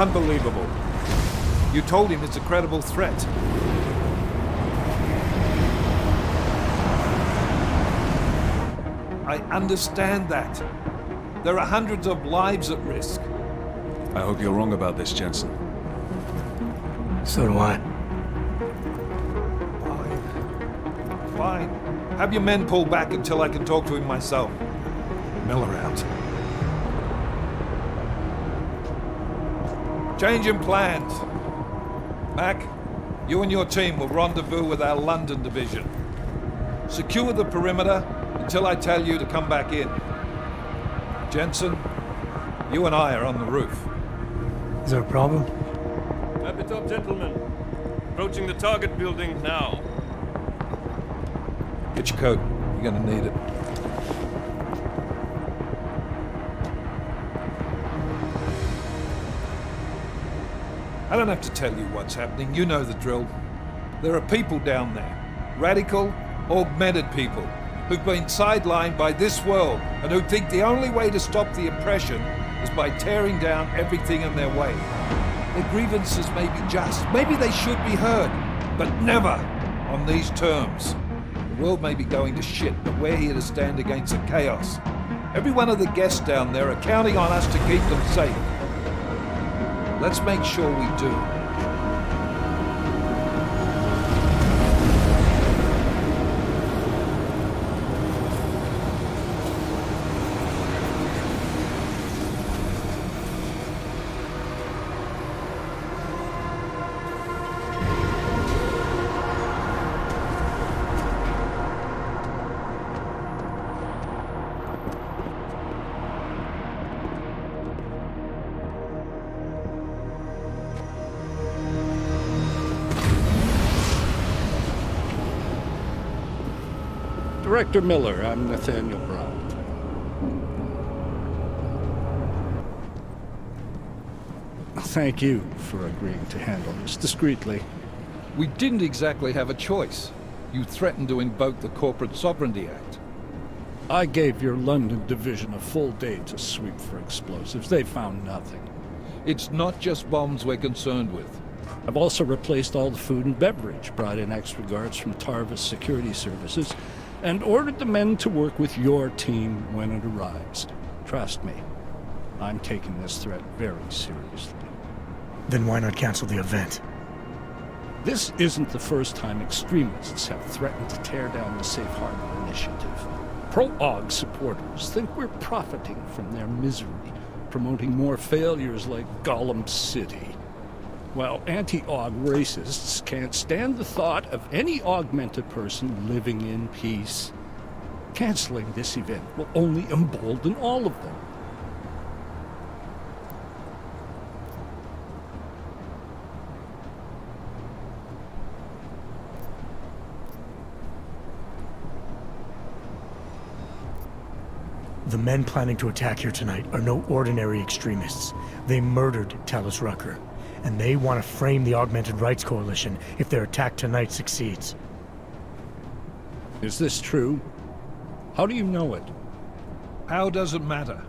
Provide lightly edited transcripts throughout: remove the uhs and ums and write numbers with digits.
Unbelievable. You told him it's a credible threat. I understand that. There are hundreds of lives at risk. I hope you're wrong about this, Jensen. So do I. Fine. Fine. Have your men pull back until I can talk to him myself. Miller out. Change in plans. Mac, you and your team will rendezvous with our London division. Secure the perimeter until I tell you to come back in. Jensen, you and I are on the roof. Is there a problem? At the top, gentlemen. Approaching the target building now. Get your coat. You're gonna need it. I don't have to tell you what's happening. You know the drill. There are people down there. Radical, augmented people who've been sidelined by this world and who think the only way to stop the oppression is by tearing down everything in their way. Their grievances may be just. Maybe they should be heard, but never on these terms. The world may be going to shit, but we're here to stand against the chaos. Every one of the guests down there are counting on us to keep them safe. Let's make sure we do. Director Miller, I'm Nathaniel Brown. Thank you for agreeing to handle this discreetly. We didn't exactly have a choice. You threatened to invoke the Corporate Sovereignty Act. I gave your London division a full day to sweep for explosives. They found nothing. It's not just bombs we're concerned with. I've also replaced all the food and beverage, brought in extra guards from Tarvis Security Services, and ordered the men to work with your team when it arrives. Trust me, I'm taking this threat very seriously. Then why not cancel the event? This isn't the first time extremists have threatened to tear down the Safe Harbor Initiative. Pro-AUG supporters think we're profiting from their misery, promoting more failures like Gollum City. While anti-AUG racists can't stand the thought of any augmented person living in peace. Canceling this event will only embolden all of them. The men planning to attack here tonight are no ordinary extremists. They murdered Talus Rucker, and they want to frame the Augmented Rights Coalition if their attack tonight succeeds. Is this true? How do you know it? How does it matter?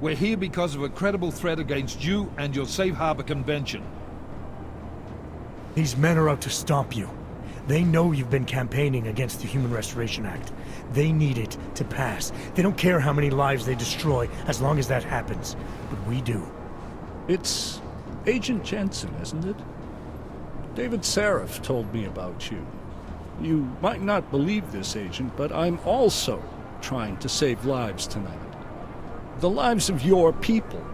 We're here because of a credible threat against you and your Safe Harbor Convention. These men are out to stomp you. They know you've been campaigning against the Human Restoration Act. They need it to pass. They don't care how many lives they destroy, as long as that happens. But we do. It's Agent Jensen, isn't it? David Seraph told me about you. You might not believe this, Agent, but I'm also trying to save lives tonight. The lives of your people.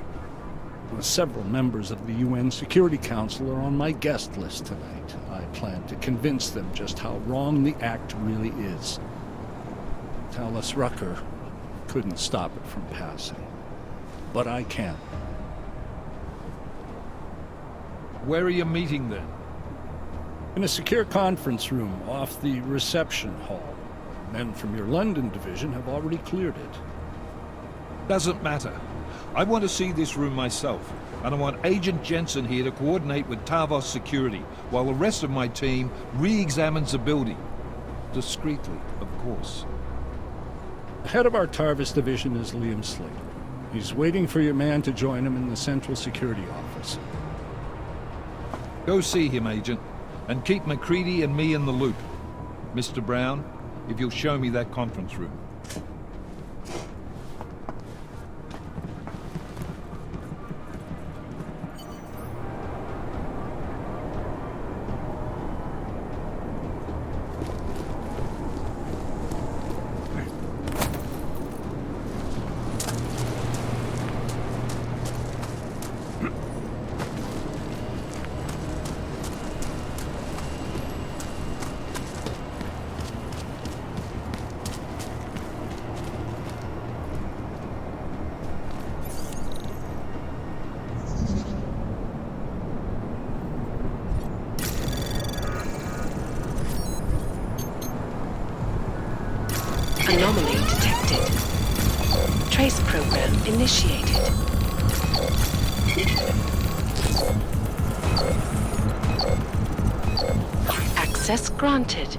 Several members of the UN Security Council are on my guest list tonight. I plan to convince them just how wrong the act really is. Talus Rucker couldn't stop it from passing, but I can. Where are you meeting then? In a secure conference room off the reception hall. Men from your London division have already cleared it. Doesn't matter. I want to see this room myself, and I want Agent Jensen here to coordinate with Tarvos Security, while the rest of my team re-examines the building. Discreetly, of course. The head of our Tarvis division is Liam Slater. He's waiting for your man to join him in the Central Security Office. Go see him, Agent, and keep McCready and me in the loop. Mr. Brown, if you'll show me that conference room. Anomaly detected. Trace program initiated. Access granted.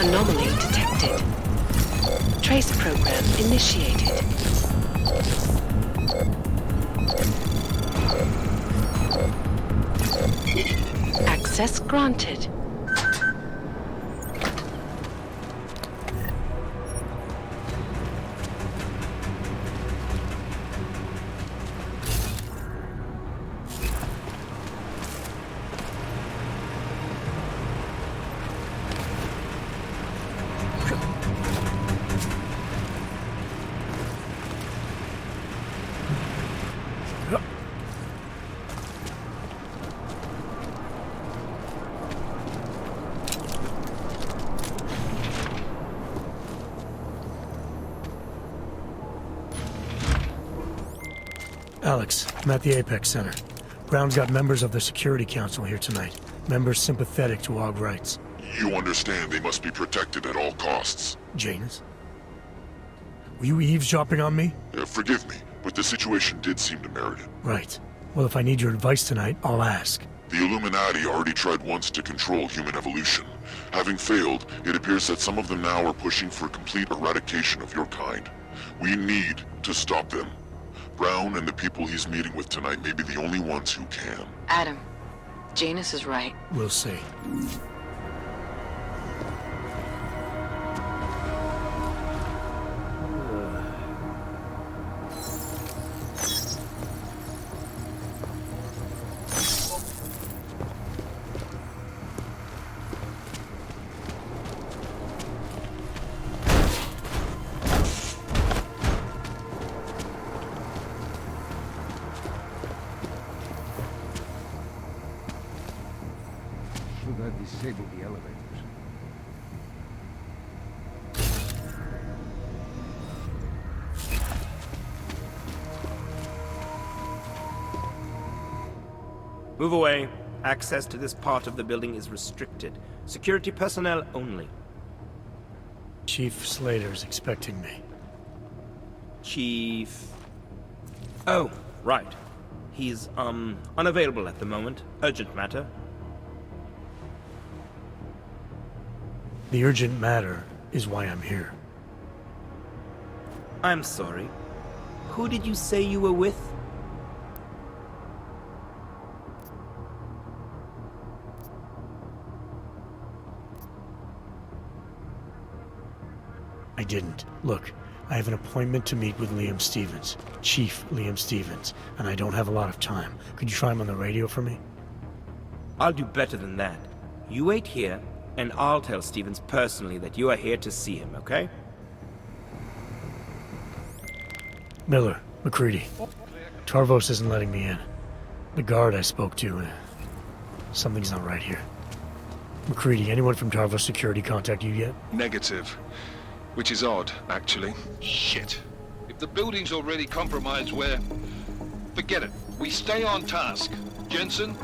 Anomaly detected. Trace program initiated. Access granted. Alex, I'm at the Apex Center. Brown's got members of the Security Council here tonight. Members sympathetic to AUG rights. You understand they must be protected at all costs. Janus? Were you eavesdropping on me? Forgive me, but the situation did seem to merit it. Right. Well, if I need your advice tonight, I'll ask. The Illuminati already tried once to control human evolution. Having failed, it appears that some of them now are pushing for complete eradication of your kind. We need to stop them. Brown and the people he's meeting with tonight may be the only ones who can. Adam, Janus is right. We'll see. Disable the elevators. Move away. Access to this part of the building is restricted. Security personnel only. Chief Slater's expecting me. Chief... Oh, right. He's, unavailable at the moment. Urgent matter. The urgent matter is why I'm here. I'm sorry. Who did you say you were with? I didn't. Look, I have an appointment to meet with Liam Stevens, Chief Liam Stevens, and I don't have a lot of time. Could you try him on the radio for me? I'll do better than that. You wait here, and I'll tell Stevens personally that you are here to see him, okay? Miller, McCready. Tarvos isn't letting me in. The guard I spoke to, something's not right here. McCready, anyone from Tarvos Security contact you yet? Negative. Which is odd, actually. Shit. If the building's already compromised, forget it. We stay on task. Jensen,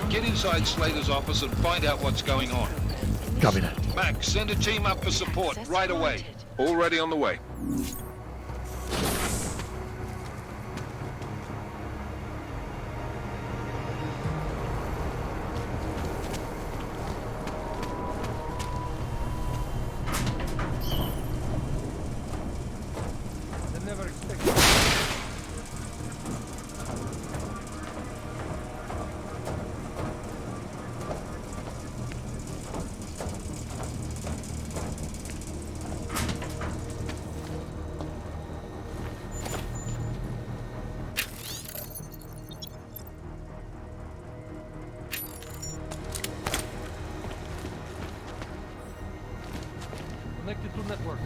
get inside Slater's office and find out what's going on. Copy that. Max, send a team up for support right away. Already on the way. Connected to network.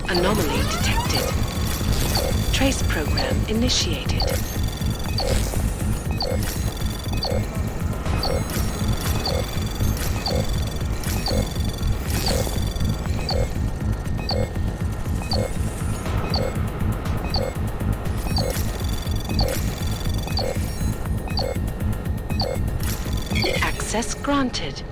Anomaly detected. Trace program initiated. Access granted.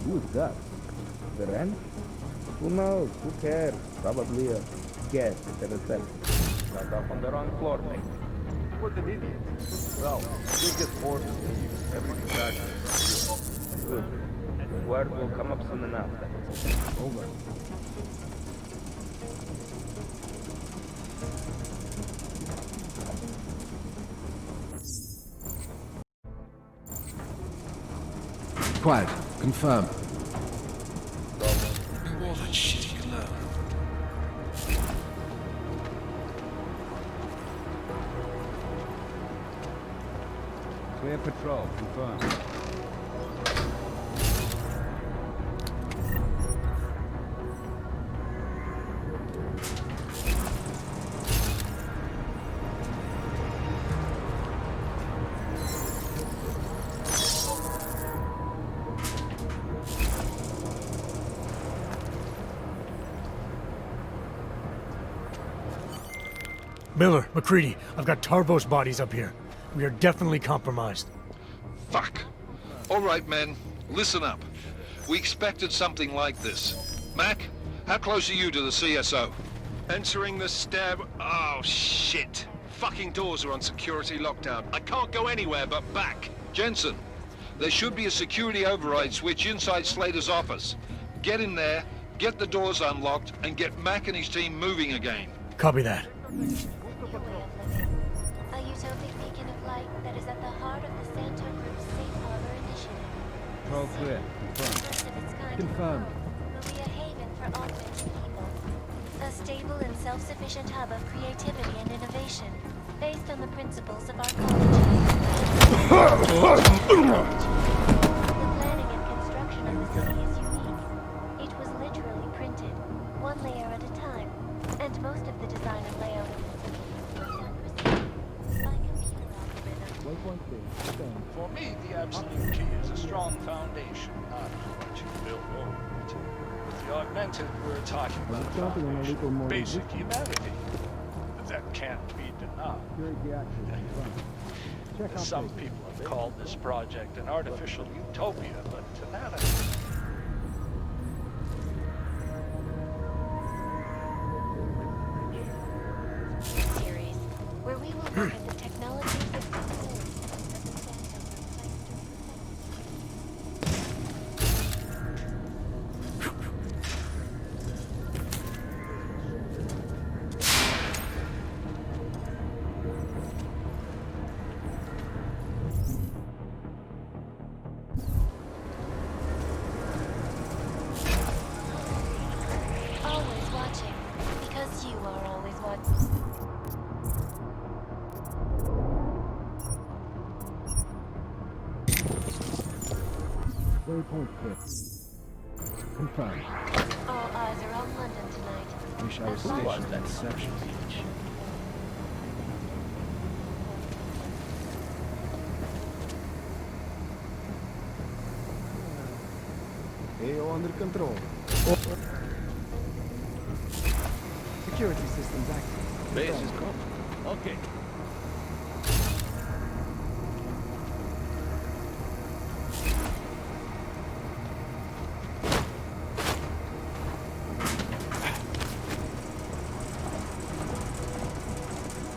Who's that? The rent? Who knows? Who cares? Probably a guest at a reception. Got off on the wrong floor, mate. What an idiot. Well, you'll get bored of you. Everything's back. Good. The word will come up soon enough. Over. Quiet. Confirm. What a shitty glow. Clear patrol. Confirm. Miller, McCready, I've got Tarvos bodies up here. We are definitely compromised. Fuck. All right, men, listen up. We expected something like this. Mac, how close are you to the CSO? Entering the stair... Oh, shit. Fucking doors are on security lockdown. I can't go anywhere but back. Jensen, there should be a security override switch inside Slater's office. Get in there, get the doors unlocked, and get Mac and his team moving again. Copy that. A utopic beacon of light that is at the heart of the Santo Group's Safe Harbor initiative. Patrol clear. Confirmed. First of its kind Confirmed. will be a haven for augmented people. self-sufficient hub of creativity and innovation, based on the principles of our college. The planning and construction of the city is unique. It was literally printed, one layer at a time, and most of the design and layout of the city was done precisely by computer algorithms. For me, the absolute key is a strong foundation, not what you build over it. With the augmented, we're talking about a foundation of basic humanity. That can't be denied. Some people have called this project an artificial utopia, but to that series, where we will look at the technologies and capabilities that the Santo always watching, because you are always watching. Waypoint fixed. Confirmed. All eyes are on London tonight. We shall station that section beach. AO under control. Security systems active. Base is covered. Okay.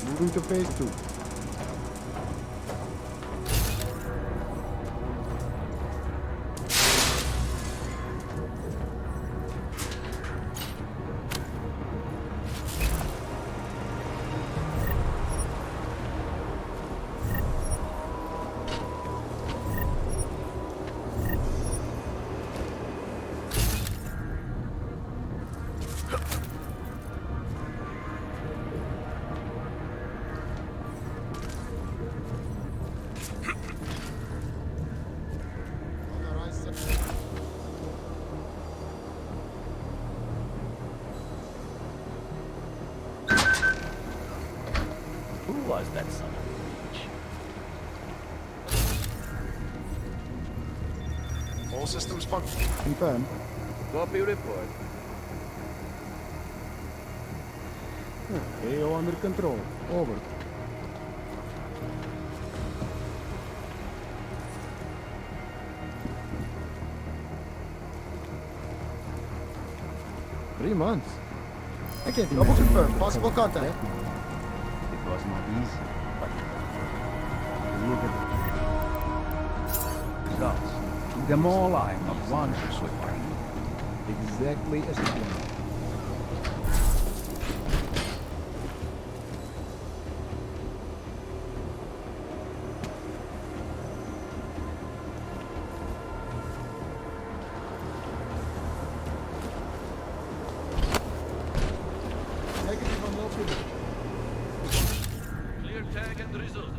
Moving to phase 2. Who was that son of a bitch? All systems function. Confirm. Copy report. AO under control. Over. Three months. I can't Double imagine. confirm. Possible contact. It was not easy, but look at it. Results. Took them all alive, not one swiftly. Exactly as planned. Negative on low field. Clear tag and result.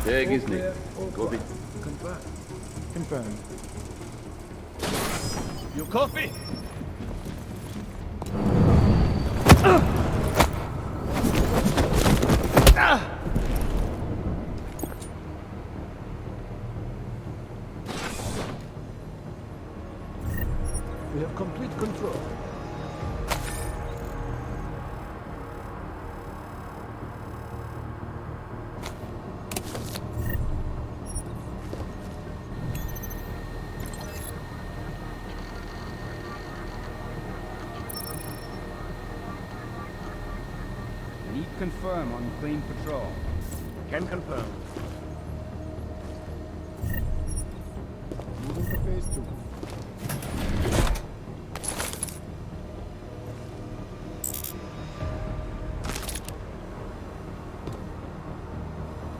Tag is neat. Copy. Confirmed. You copy? We have complete control. Need confirm on plane patrol. Can confirm. Moving to phase 2.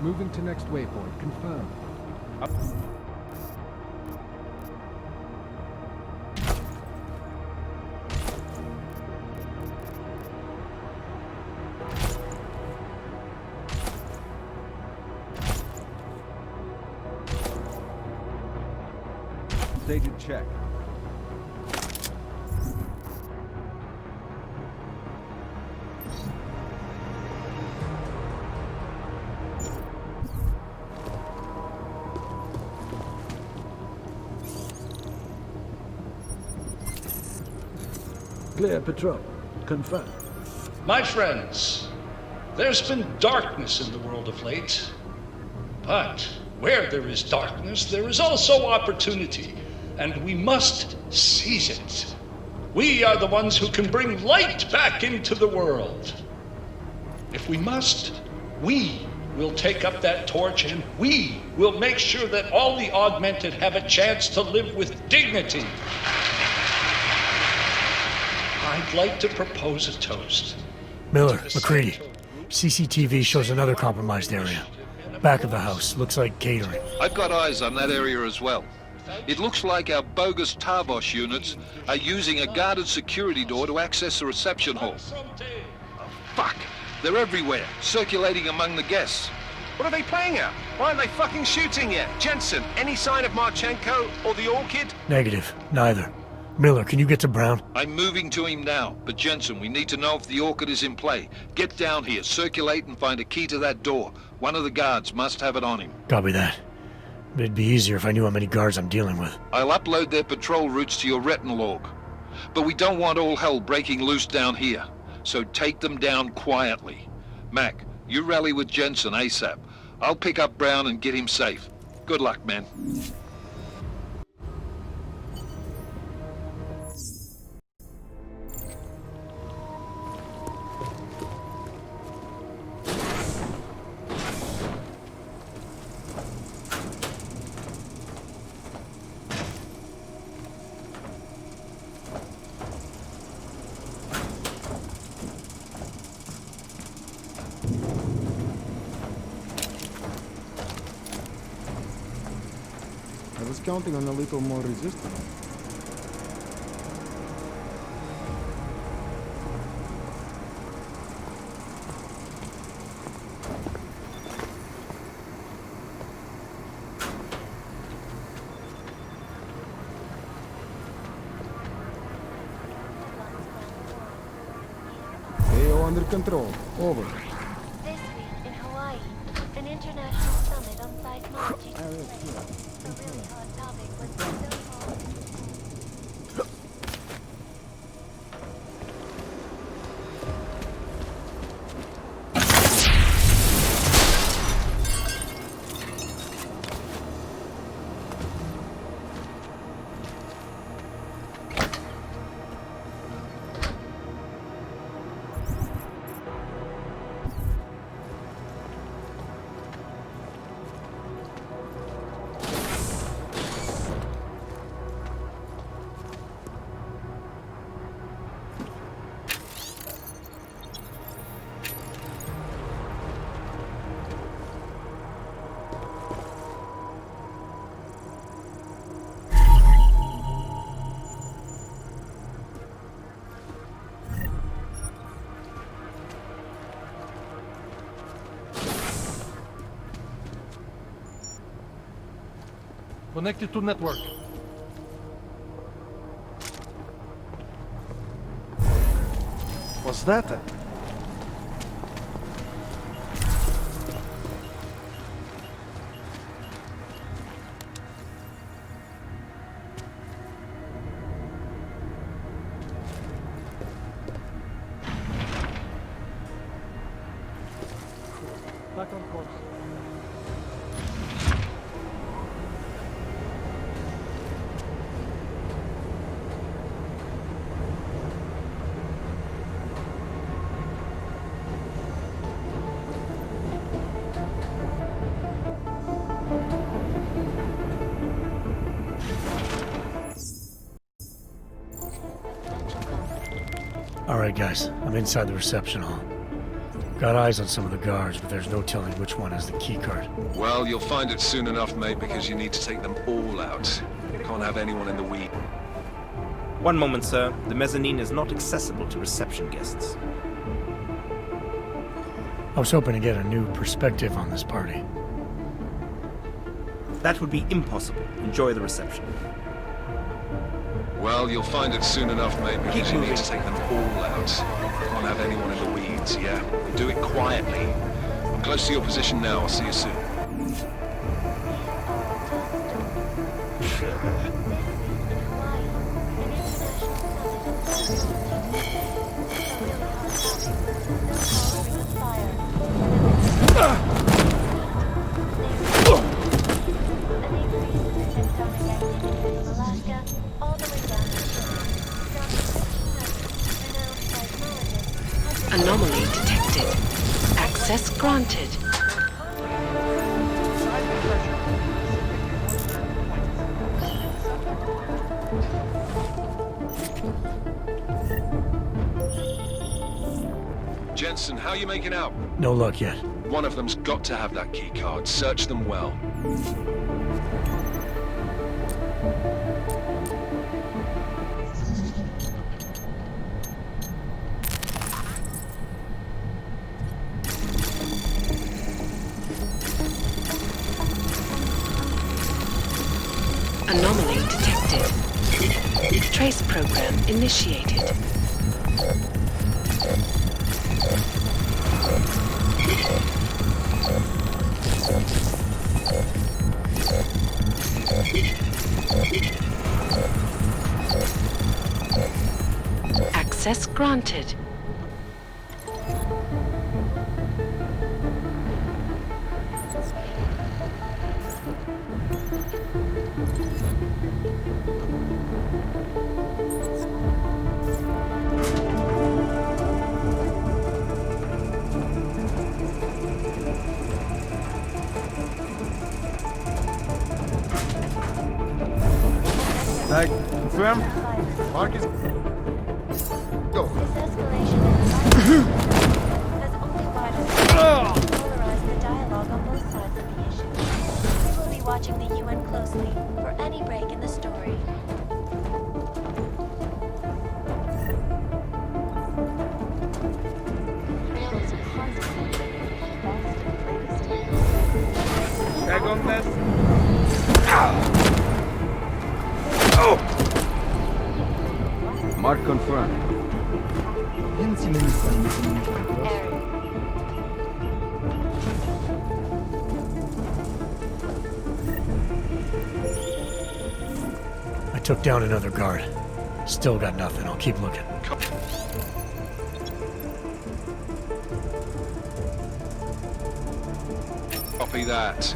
Moving to next waypoint. Confirmed. Stated check. Clear patrol. Confirmed. My friends, there's been darkness in the world of late. But where there is darkness, there is also opportunity, and we must seize it. We are the ones who can bring light back into the world. If we must, we will take up that torch, and we will make sure that all the augmented have a chance to live with dignity. I'd like to propose a toast. Miller, McCready. CCTV shows another compromised area. Back of the house. Looks like catering. I've got eyes on that area as well. It looks like our bogus Tarbosh units are using a guarded security door to access the reception hall. Oh, fuck! They're everywhere, circulating among the guests. What are they playing at? Why aren't they fucking shooting yet? Jensen, any sign of Marchenko or the Orchid? Negative. Neither. Miller, can you get to Brown? I'm moving to him now, but Jensen, we need to know if the Orchid is in play. Get down here, circulate and find a key to that door. One of the guards must have it on him. Copy that. It'd be easier if I knew how many guards I'm dealing with. I'll upload their patrol routes to your retinal log. But we don't want all hell breaking loose down here. So take them down quietly. Mac, you rally with Jensen ASAP. I'll pick up Brown and get him safe. Good luck, man. I was counting on a little more resistance. AO under control. Over. This week in Hawaii, an international summit on seismology took place. The really hot topic was the so-called... Connected to network. What's that? Back on course. Alright guys, I'm inside the reception hall. Got eyes on some of the guards, but there's no telling which one has the keycard. Well, you'll find it soon enough, mate, because you need to take them all out. Can't have anyone in the weed. One moment, sir. The mezzanine is not accessible to reception guests. I was hoping to get a new perspective on this party. That would be impossible. Enjoy the reception. Well, you'll find it soon enough, mate, because you need to take them all out. Can't have anyone in the weeds, yeah. Do it quietly. I'm close to your position now. I'll see you soon. Anomaly detected. Access granted. Jensen, how are you making out? No luck yet. One of them's got to have that key card. Search them well. Anomaly detected. Trace program initiated. Access granted. Confirm. Mark is... Go. This escalation has only widened and polarized the dialogue on both sides of the issue. We will be watching the UN closely for any break in the story. Realism constantly best and latest. Tag on this. Mark confirmed. I took down another guard. Still got nothing. I'll keep looking. Copy that.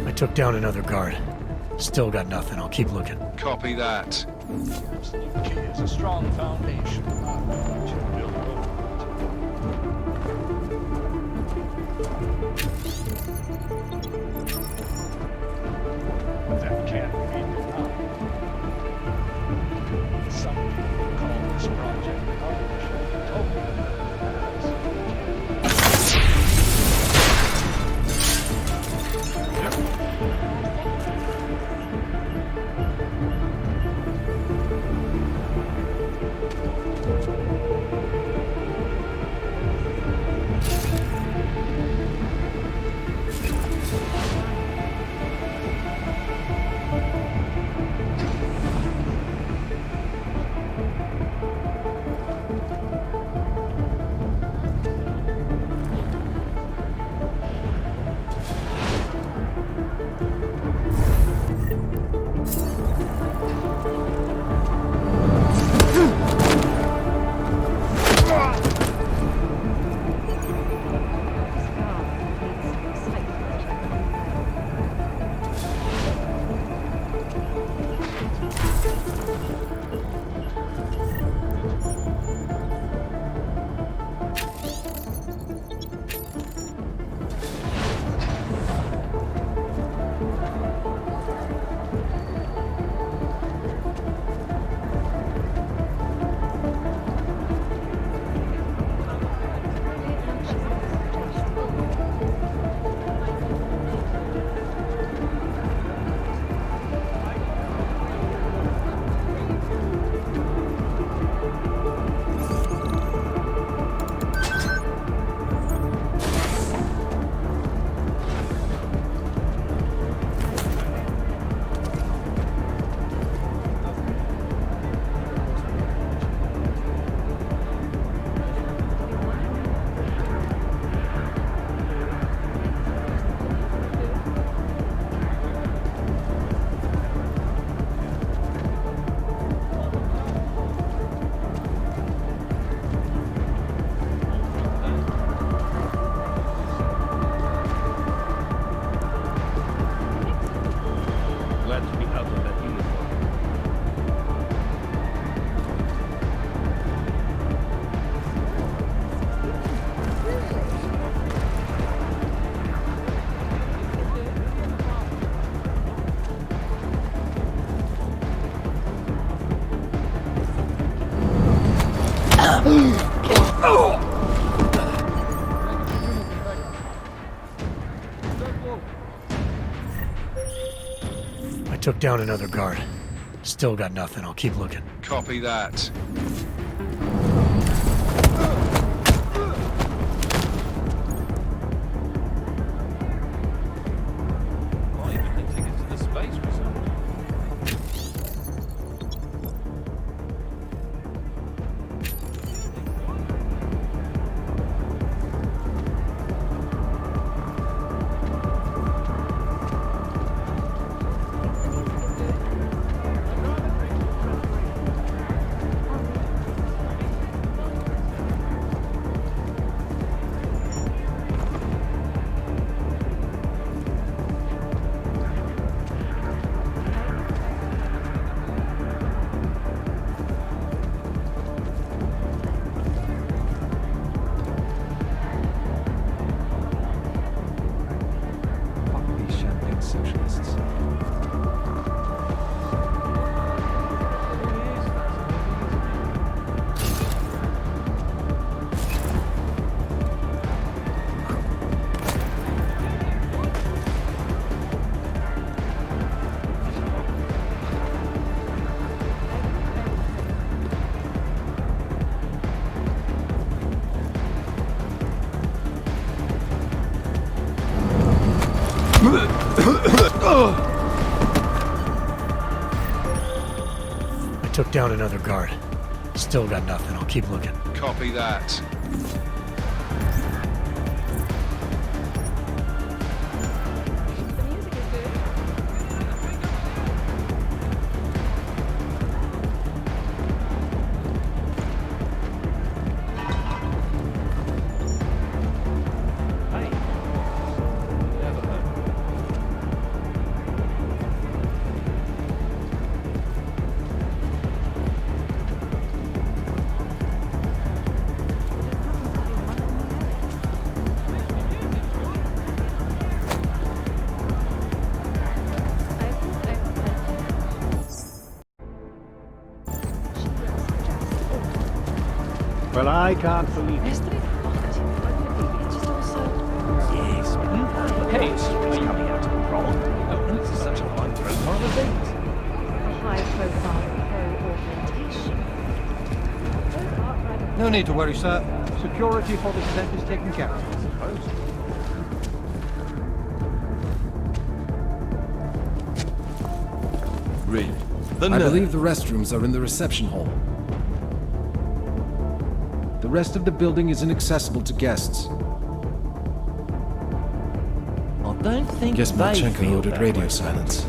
I took down another guard. Still got nothing. I'll keep looking. Copy that. Key is a strong foundation. That can't be denied. Some people call this project artificial Took down another guard. Still got nothing. I'll keep looking. Copy that. Might even get tickets to the space resort. I took down another guard. Still got nothing. I'll keep looking. Copy that. Well, I can't believe it. Yes, hey, it's coming out of wrong. Oh, this is such a high-profile event. A high-profile pro-orientation. No need to worry, sir. Security for this event is taken care of, I suppose. Really? I believe the restrooms are in the reception hall. The rest of the building is inaccessible to guests. I don't think Guess they Marchenko feel ordered that radio way. silence.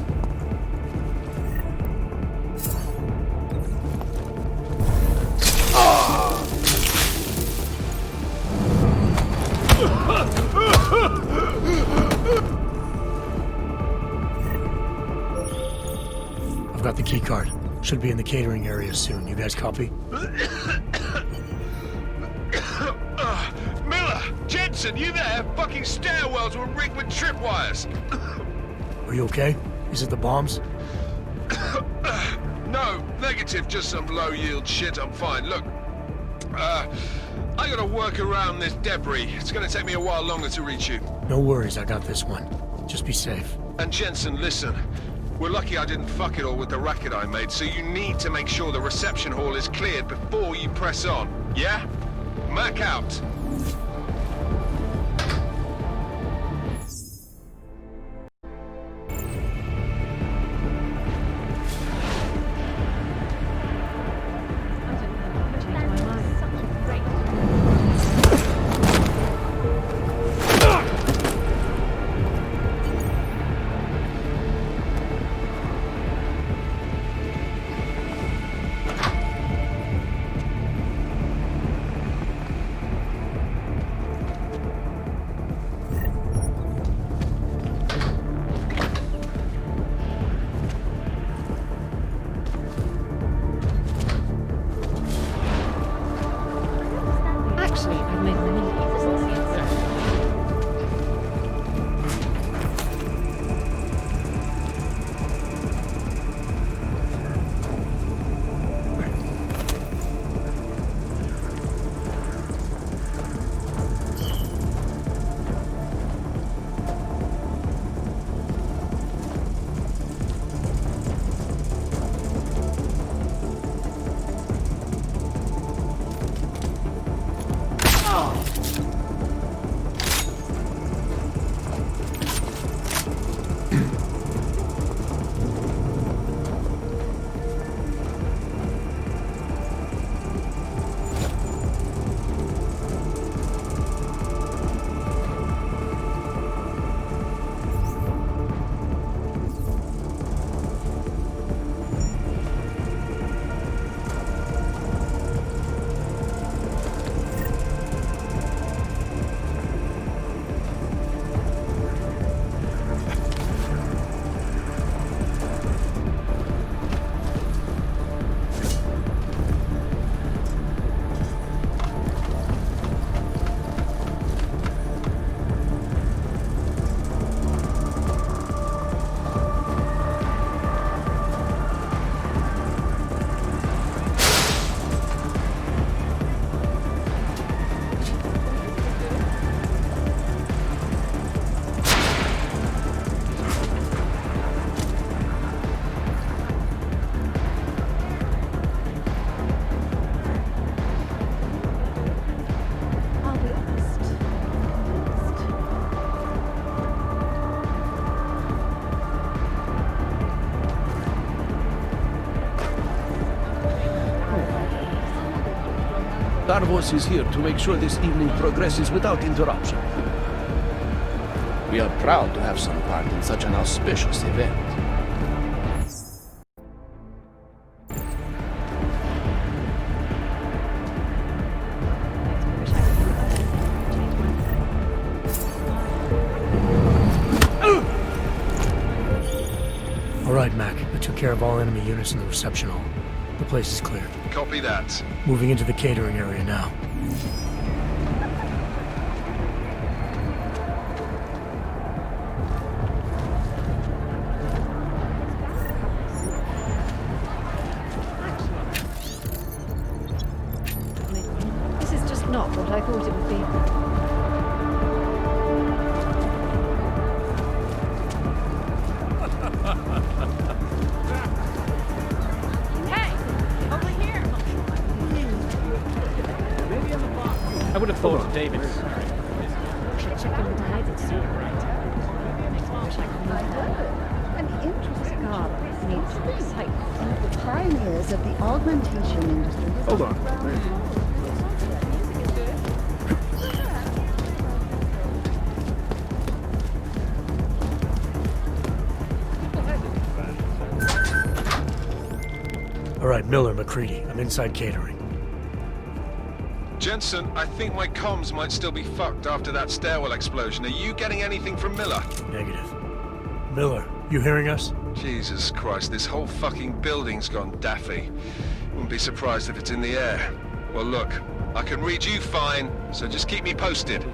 I've got the key card. Should be in the catering area soon. You guys copy? Miller! Jensen, you there? Fucking stairwells were rigged with tripwires. Are you okay? Is it the bombs? No, negative, just some low-yield shit. I'm fine. Look, I gotta work around this debris. It's gonna take me a while longer to reach you. No worries, I got this one. Just be safe. And Jensen, listen. We're lucky I didn't fuck it all with the racket I made, so you need to make sure the reception hall is cleared before you press on. Yeah? Mac out. our voice is here to make sure this evening progresses without interruption. We are proud to have some part in such an auspicious event. All right, Mac. I took care of all enemy units in the reception hall. The place is cleared. Copy that. Moving into the catering area now. This is just not what I thought it would be. I would have thought of David. An interesting car needs to be one of the pioneers of the augmentation industry. Hold on. All right, Miller, McCready. I'm inside catering. Jensen, I think my comms might still be fucked after that stairwell explosion. Are you getting anything from Miller? Negative. Miller, you hearing us? Jesus Christ, this whole fucking building's gone daffy. Wouldn't be surprised if it's in the air. Well, look, I can read you fine, so just keep me posted.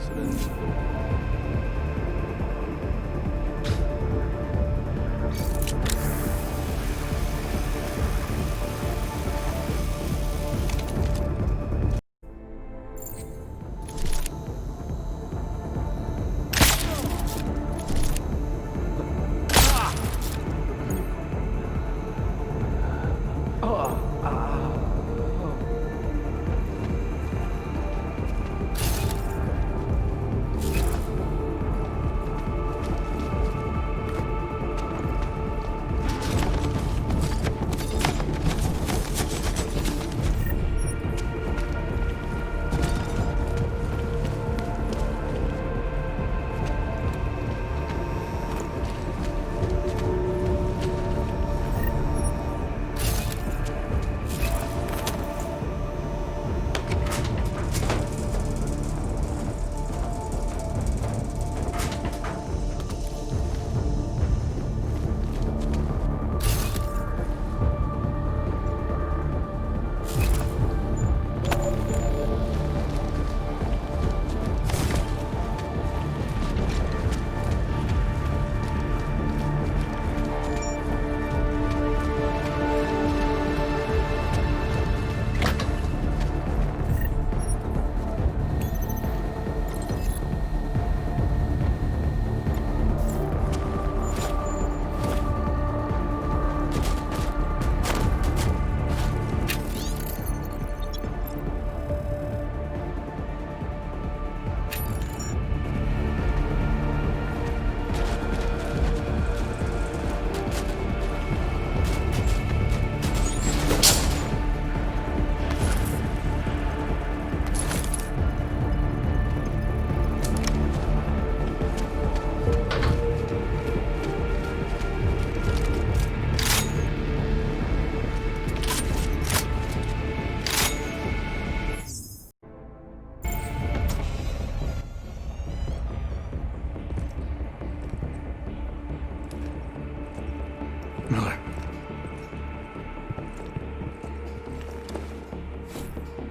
Miller.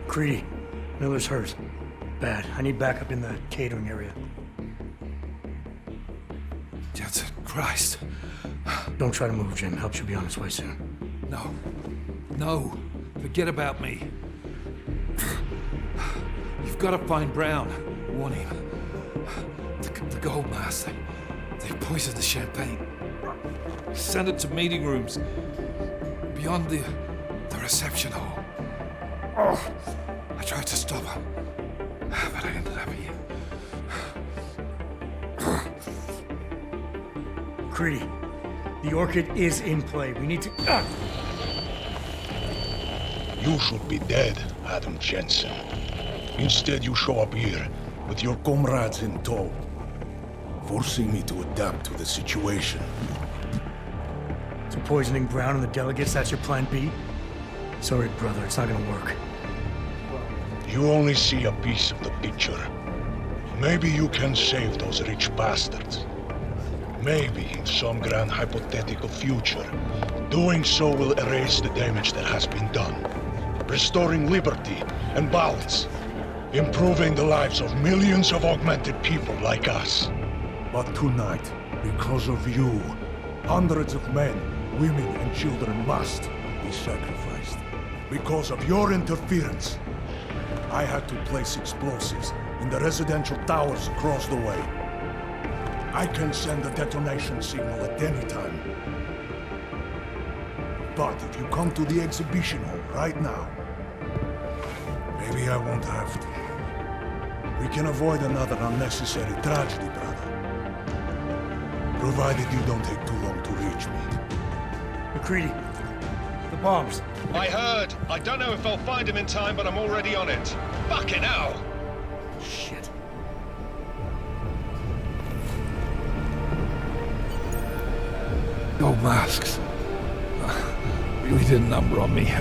Creedy. Miller's hurt. Bad. I need backup in the catering area. Jensen, Christ. Don't try to move, Jim. Help should be on its way soon. No. No. Forget about me. You've got to find Brown. Warn him. The gold mask. They poisoned the champagne. Send it to meeting rooms. Beyond the reception hall. Oh, I tried to stop him. But I ended up here. Creedy. The Orchid is in play. We need to... You should be dead, Adam Jensen. Instead, you show up here with your comrades in tow, forcing me to adapt to the situation. So poisoning Brown and the delegates, that's your plan B? Sorry, brother, it's not gonna work. You only see a piece of the picture. Maybe you can save those rich bastards. Maybe in some grand hypothetical future, doing so will erase the damage that has been done, restoring liberty and balance, improving the lives of millions of augmented people like us. But tonight, because of you, hundreds of men, women and children must be sacrificed. Because of your interference, I had to place explosives in the residential towers across the way. I can send a detonation signal at any time. But if you come to the exhibition hall right now, maybe I won't have to. We can avoid another unnecessary tragedy, brother. Provided you don't take too long to reach me. McCready, the bombs. I heard. I don't know if I'll find him in time, but I'm already on it. Fucking hell! Shit. No masks. Really did a number on me.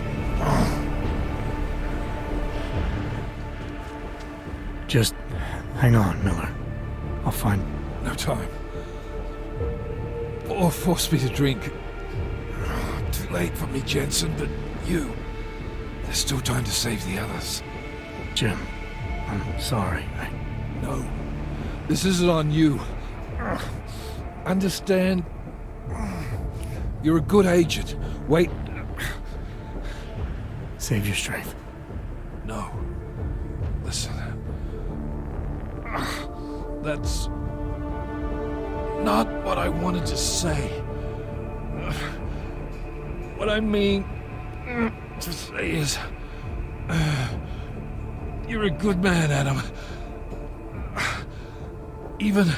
Just hang on, Miller. I'll find... No time. Or force me to drink. Too late for me, Jensen, but you... There's still time to save the others. Jim, I'm sorry. No. This isn't on you. Understand? You're a good agent. Wait. Save your strength. No. Listen. That's not what I wanted to say. What I mean to say is, you're a good man, Adam. Even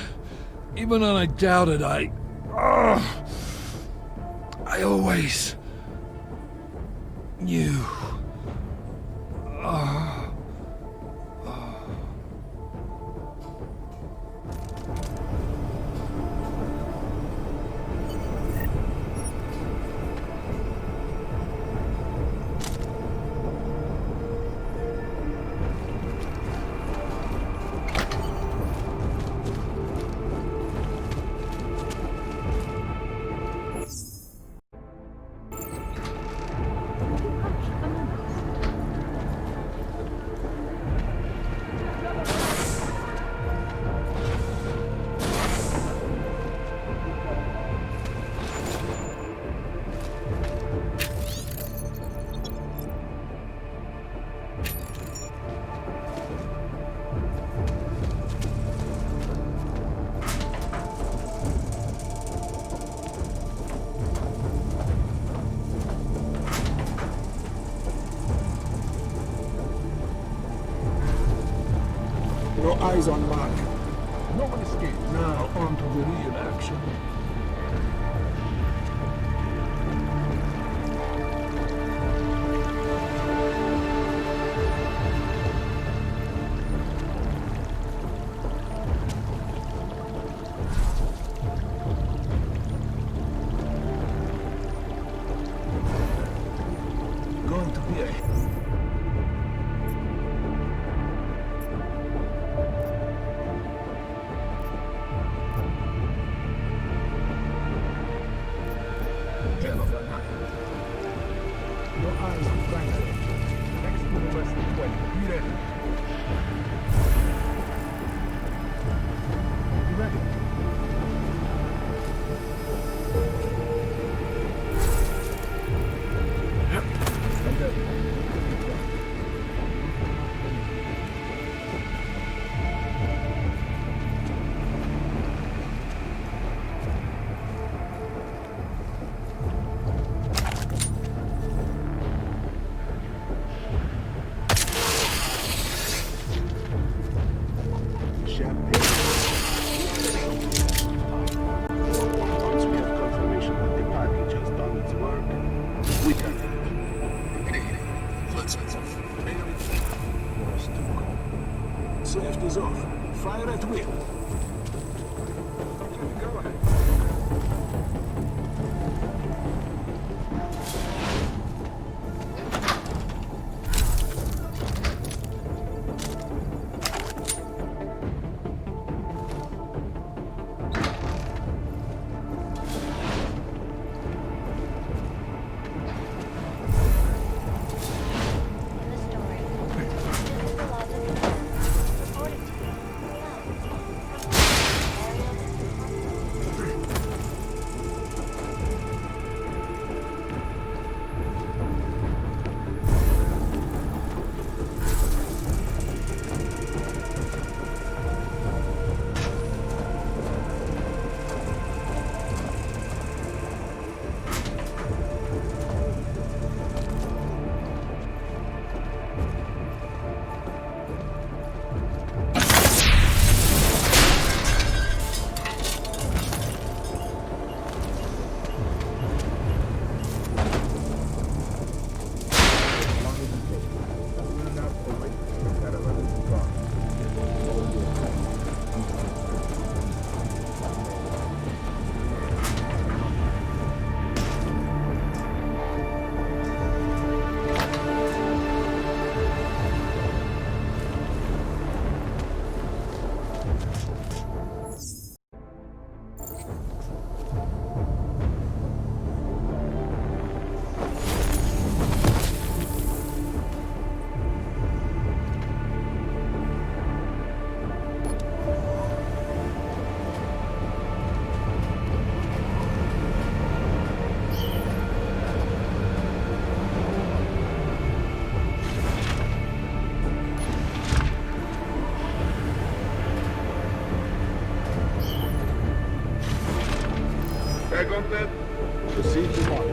when I doubted, I always knew. Eyes on Mark. No one escaped. Now on to the real action. Going to be a... Lift is off. Fire at will. Go ahead. Proceed to mark.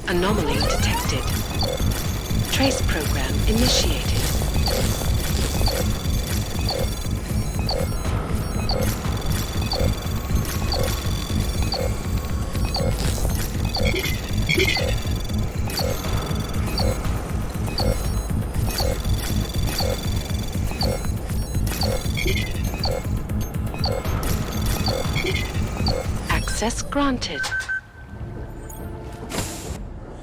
Anomaly detected. Trace program initiated. Access granted.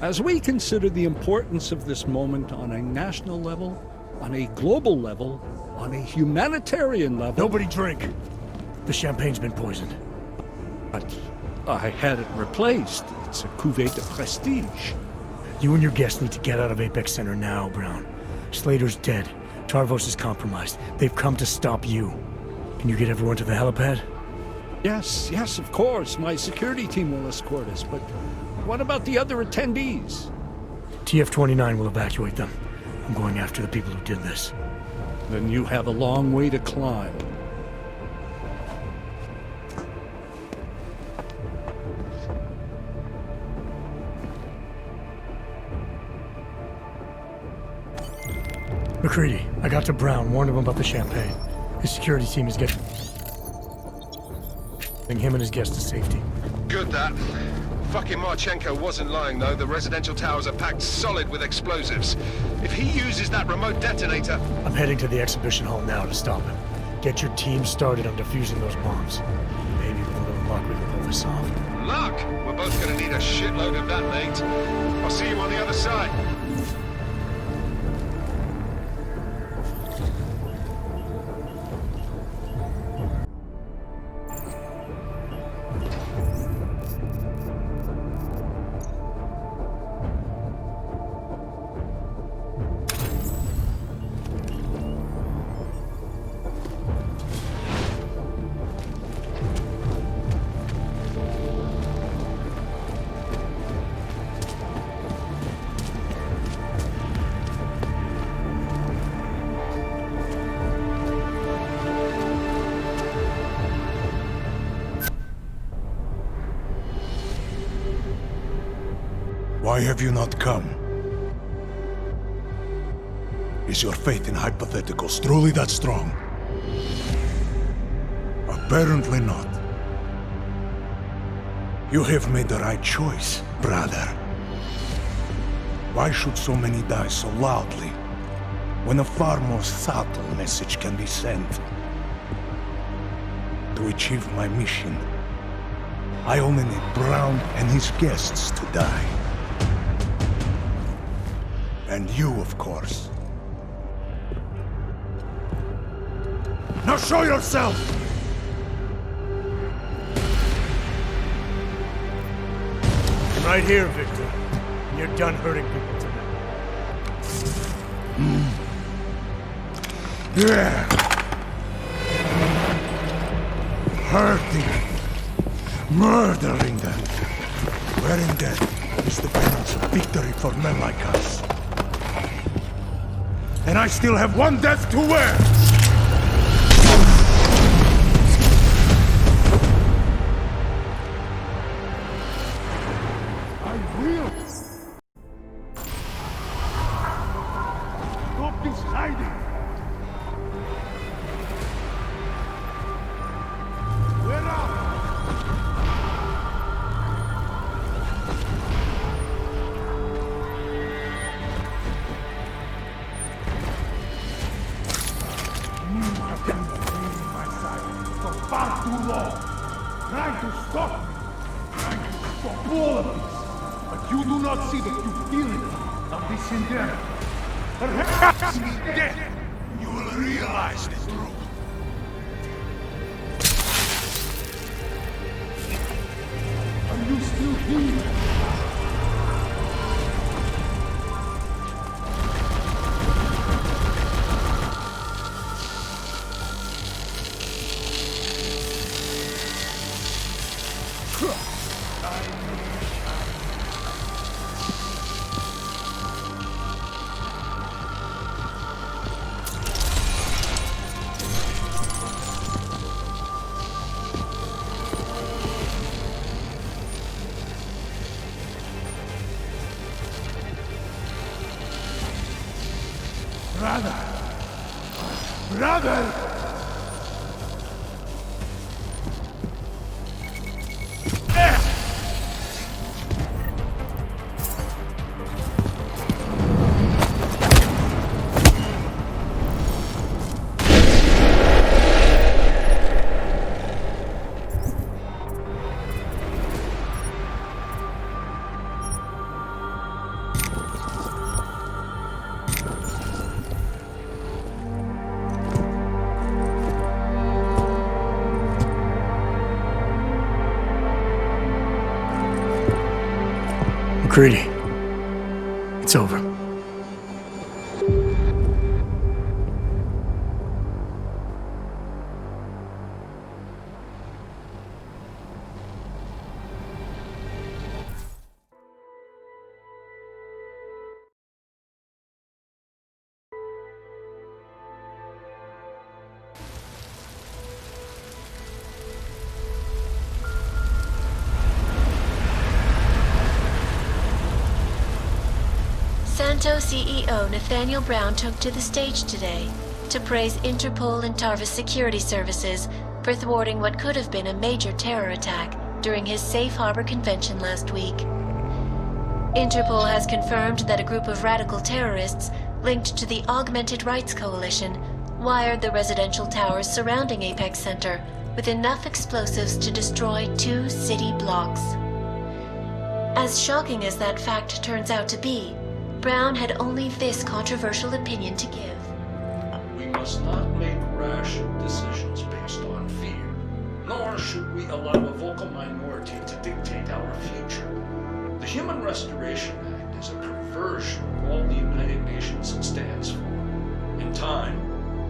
As we consider the importance of this moment on a national level, on a global level, on a humanitarian level... Nobody drink! The champagne's been poisoned. But I had it replaced. It's a cuvée de prestige. You and your guests need to get out of Apex Center now, Brown. Slater's dead. Tarvos is compromised. They've come to stop you. Can you get everyone to the helipad? Yes, of course. My security team will escort us, but what about the other attendees? TF-29 will evacuate them. I'm going after the people who did this. Then you have a long way to climb. McCready, I got to Brown, warned him about the champagne. His security team is getting him and his guests to safety. Good that. Fucking Marchenko wasn't lying though. The residential towers are packed solid with explosives. If he uses that remote detonator... I'm heading to the exhibition hall now to stop him. Get your team started on defusing those bombs. Maybe with a little luck we can pull this off. Luck? We're both gonna need a shitload of that, mate. I'll see you on the other side. Why have you not come? Is your faith in hypotheticals truly that strong? Apparently not. You have made the right choice, brother. Why should so many die so loudly, when a far more subtle message can be sent? To achieve my mission, I only need Brown and his guests to die. And you, of course. Now show yourself! Right here, Victor. You're done hurting people tonight. Yeah. Hurting. Murdering them. Wherein death is the penance of victory for men like us. And I still have one death to wear! McCready, it's over. CEO Nathaniel Brown took to the stage today to praise Interpol and Tarvis security services for thwarting what could have been a major terror attack during his safe harbor convention last week. Interpol has confirmed that a group of radical terrorists linked to the Augmented Rights Coalition wired the residential towers surrounding Apex Center with enough explosives to destroy 2 city blocks. As shocking as that fact turns out to be, Brown had only this controversial opinion to give. We must not make rash decisions based on fear, nor should we allow a vocal minority to dictate our future. The Human Restoration Act is a perversion of all the United Nations stands for. In time,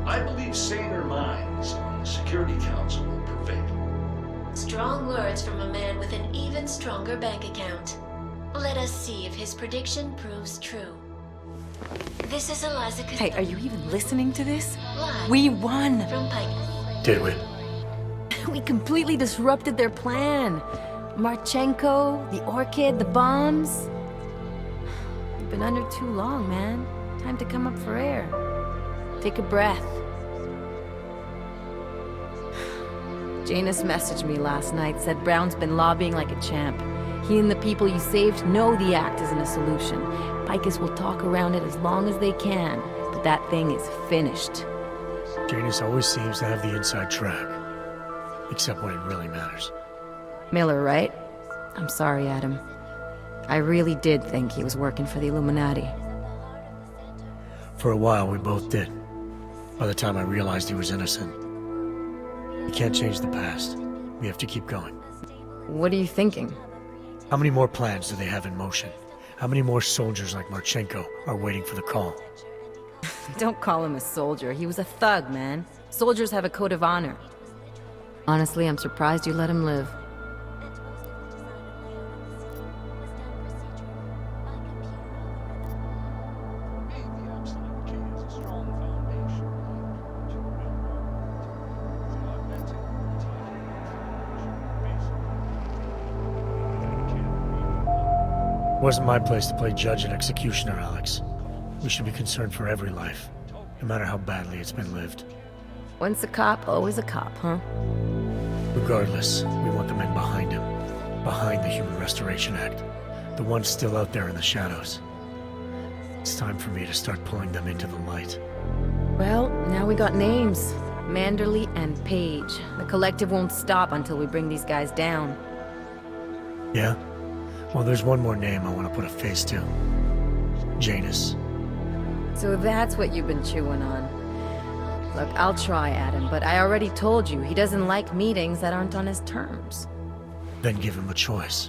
I believe saner minds on the Security Council will prevail. Strong words from a man with an even stronger bank account. Let us see if his prediction proves true. This is Eliza. Hey, are you even listening to this? Live we won! From Pike. Did we? We completely disrupted their plan. Marchenko, the orchid, the bombs. You've been under too long, man. Time to come up for air. Take a breath. Janus messaged me last night, said Brown's been lobbying like a champ. He and the people you saved know the act isn't a solution. Picus will talk around it as long as they can, but that thing is finished. Janus always seems to have the inside track. Except when it really matters. Miller, right? I'm sorry, Adam. I really did think he was working for the Illuminati. For a while, we both did. By the time I realized he was innocent. We can't change the past. We have to keep going. What are you thinking? How many more plans do they have in motion? How many more soldiers like Marchenko are waiting for the call? Don't call him a soldier. He was a thug, man. Soldiers have a code of honor. Honestly, I'm surprised you let him live. It wasn't my place to play judge and executioner, Alex. We should be concerned for every life, no matter how badly it's been lived. Once a cop, always a cop, huh? Regardless, we want the men behind him. Behind the Human Restoration Act. The ones still out there in the shadows. It's time for me to start pulling them into the light. Well, now we got names. Manderley and Page. The collective won't stop until we bring these guys down. Yeah? Well, there's one more name I want to put a face to. Janus. So that's what you've been chewing on. Look, I'll try, Adam, but I already told you he doesn't like meetings that aren't on his terms. Then give him a choice.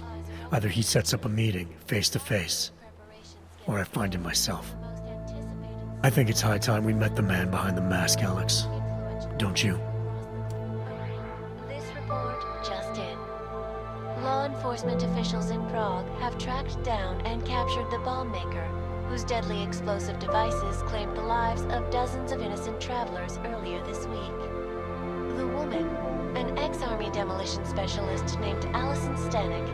Either he sets up a meeting, face to face, or I find him myself. I think it's high time we met the man behind the mask, Alex. Don't you? This report just in. Law enforcement officials in Prague have tracked down and captured the bomb maker, whose deadly explosive devices claimed the lives of dozens of innocent travelers earlier this week. The woman, an ex-army demolition specialist named Alison Stanek,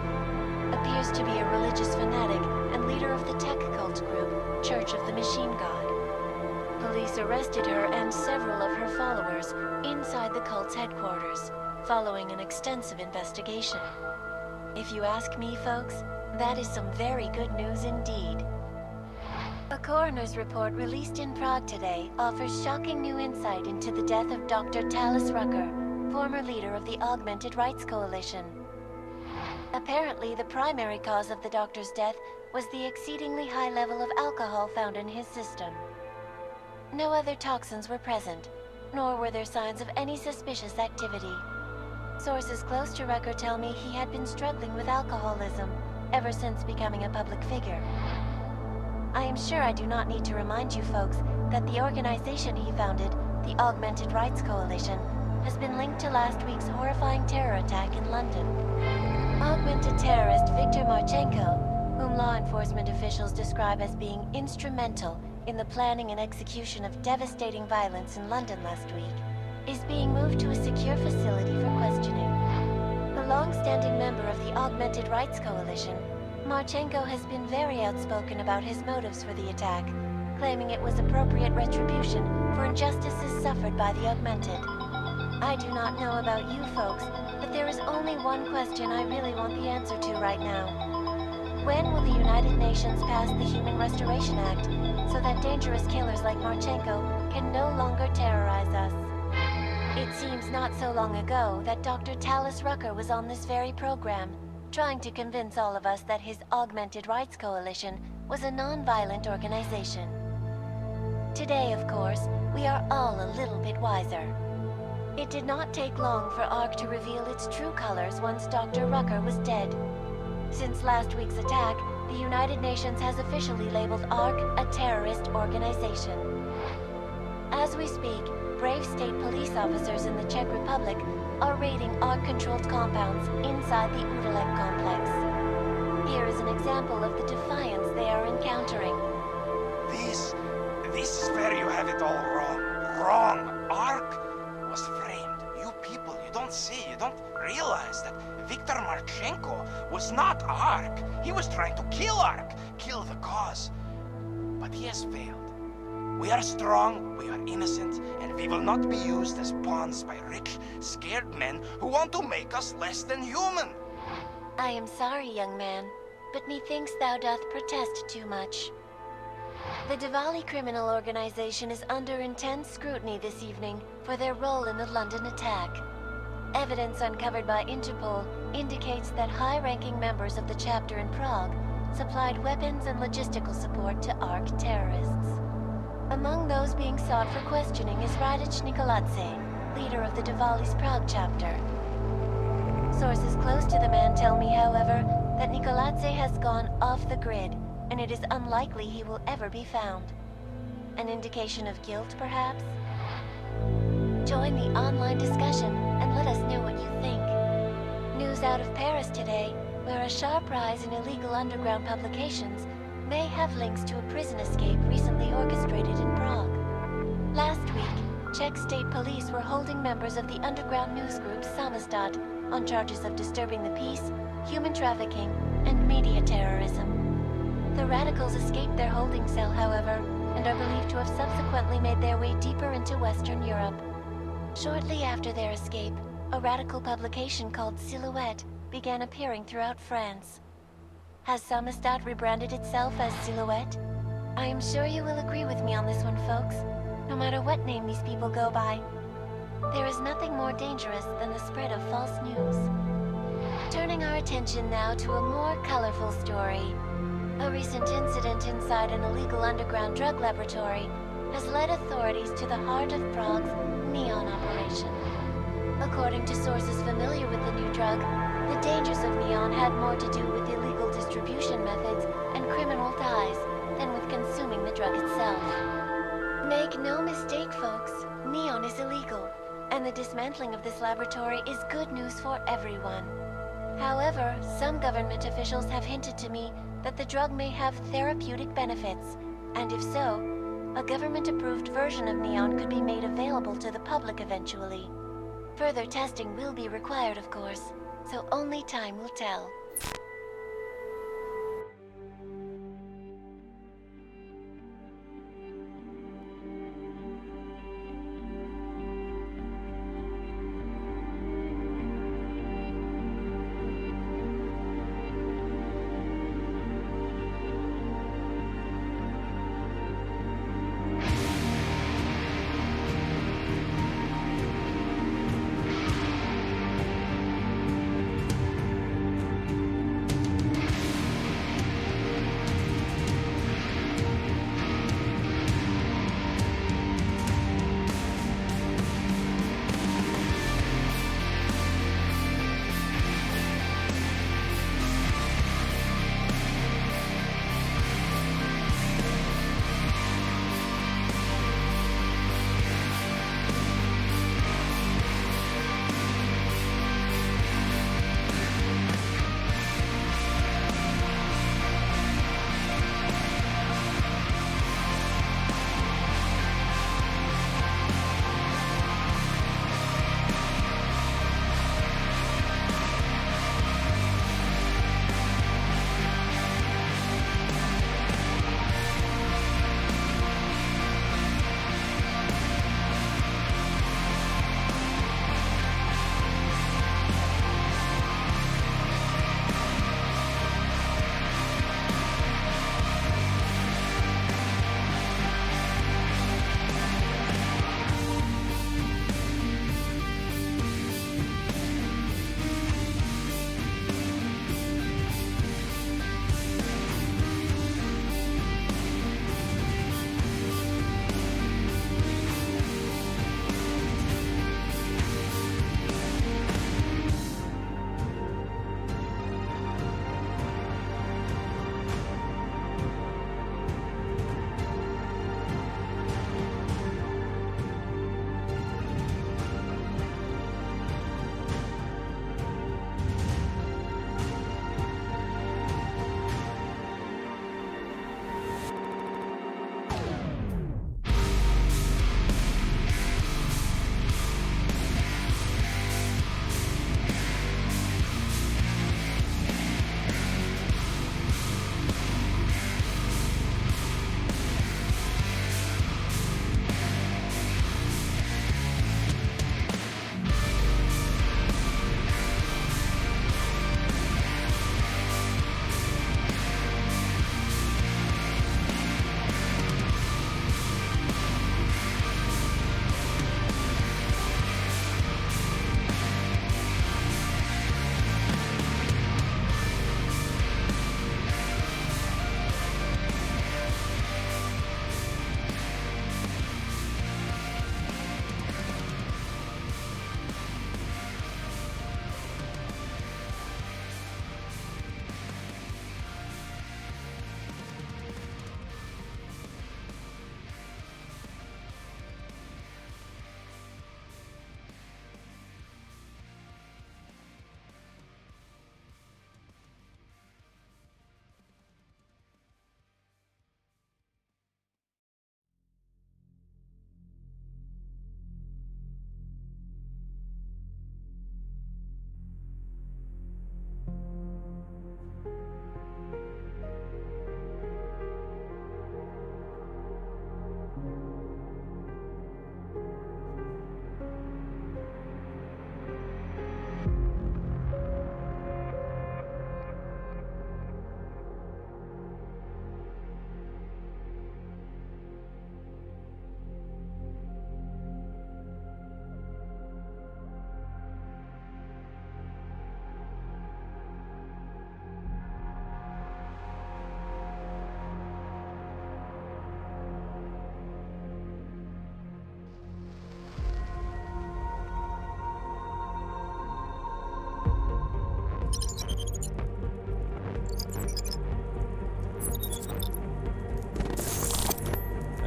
appears to be a religious fanatic and leader of the tech cult group, Church of the Machine God. Police arrested her and several of her followers inside the cult's headquarters, following an extensive investigation. If you ask me, folks, that is some very good news indeed. A coroner's report released in Prague today offers shocking new insight into the death of Dr. Talis Rucker, former leader of the Augmented Rights Coalition. Apparently, the primary cause of the doctor's death was the exceedingly high level of alcohol found in his system. No other toxins were present, nor were there signs of any suspicious activity. Sources close to Rucker tell me he had been struggling with alcoholism ever since becoming a public figure. I am sure I do not need to remind you folks that the organization he founded, the Augmented Rights Coalition, has been linked to last week's horrifying terror attack in London. Augmented terrorist Viktor Marchenko, whom law enforcement officials describe as being instrumental in the planning and execution of devastating violence in London last week, is being moved to a secure facility for questioning. A long-standing member of the Augmented Rights Coalition, Marchenko has been very outspoken about his motives for the attack, claiming it was appropriate retribution for injustices suffered by the Augmented. I do not know about you folks, but there is only one question I really want the answer to right now. When will the United Nations pass the Human Restoration Act so that dangerous killers like Marchenko can no longer terrorize us? It seems not so long ago that Dr. Talis Rucker was on this very program, trying to convince all of us that his Augmented Rights Coalition was a non-violent organization. Today, of course, we are all a little bit wiser. It did not take long for ARC to reveal its true colors once Dr. Rucker was dead. Since last week's attack, the United Nations has officially labeled ARC a terrorist organization. As we speak, brave state police officers in the Czech Republic are raiding ARC-controlled compounds inside the Udalek complex. Here is an example of the defiance they are encountering. This is where you have it all wrong. Wrong! ARC was framed. You people, you don't see, you don't realize that Viktor Marchenko was not ARC. He was trying to kill ARC, kill the cause. But he has failed. We are strong, we are innocent, and we will not be used as pawns by rich, scared men who want to make us less than human. I am sorry, young man, but methinks thou doth protest too much. The Diwali criminal organization is under intense scrutiny this evening for their role in the London attack. Evidence uncovered by Interpol indicates that high-ranking members of the chapter in Prague supplied weapons and logistical support to ARC terrorists. Among those being sought for questioning is Radich Nikoladze, leader of the Diwali's Prague chapter. Sources close to the man tell me, however, that Nikoladze has gone off the grid, and it is unlikely he will ever be found. An indication of guilt, perhaps? Join the online discussion and let us know what you think. News out of Paris today, where a sharp rise in illegal underground publications may have links to a prison escape recently orchestrated in Prague. Last week, Czech state police were holding members of the underground news group Samizdat on charges of disturbing the peace, human trafficking, and media terrorism. The radicals escaped their holding cell, however, and are believed to have subsequently made their way deeper into Western Europe. Shortly after their escape, a radical publication called Silhouette began appearing throughout France. Has Samizdat rebranded itself as Silhouette? I am sure you will agree with me on this one, folks, no matter what name these people go by. There is nothing more dangerous than the spread of false news. Turning our attention now to a more colorful story. A recent incident inside an illegal underground drug laboratory has led authorities to the heart of Prague's neon operation. According to sources familiar with the new drug, the dangers of neon had more to do with illegal distribution methods and criminal ties than with consuming the drug itself. Make no mistake, folks, neon is illegal, and the dismantling of this laboratory is good news for everyone. However, some government officials have hinted to me that the drug may have therapeutic benefits, and if so, a government-approved version of neon could be made available to the public eventually. Further testing will be required, of course, so only time will tell.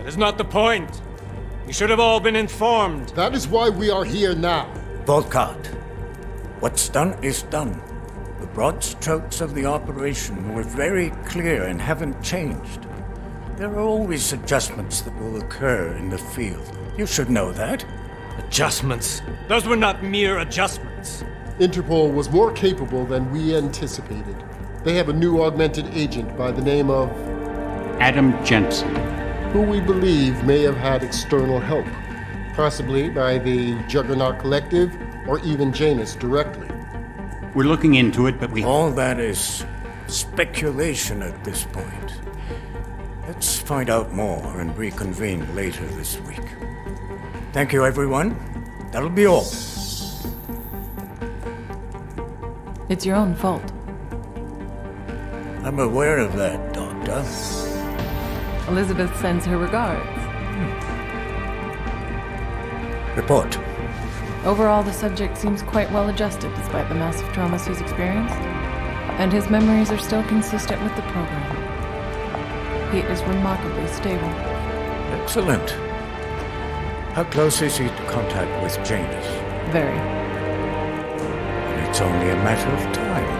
is not the point. You should have all been informed. That is why we are here now. Volkart. What's done is done. The broad strokes of the operation were very clear and haven't changed. There are always adjustments that will occur in the field. You should know that. Adjustments? Those were not mere adjustments. Interpol was more capable than we anticipated. They have a new augmented agent by the name of... Adam Jensen. Who we believe may have had external help. Possibly by the Juggernaut Collective or even Janus directly. We're looking into it, but we... All that is speculation at this point. Let's find out more and reconvene later this week. Thank you, everyone. That'll be all. It's your own fault. I'm aware of that, Doctor. Elizabeth sends her regards. Report. Overall, the subject seems quite well adjusted despite the massive traumas he's experienced, and his memories are still consistent with the program. He is remarkably stable. Excellent. How close is he to contact with Janus? Very. It's only a matter of time.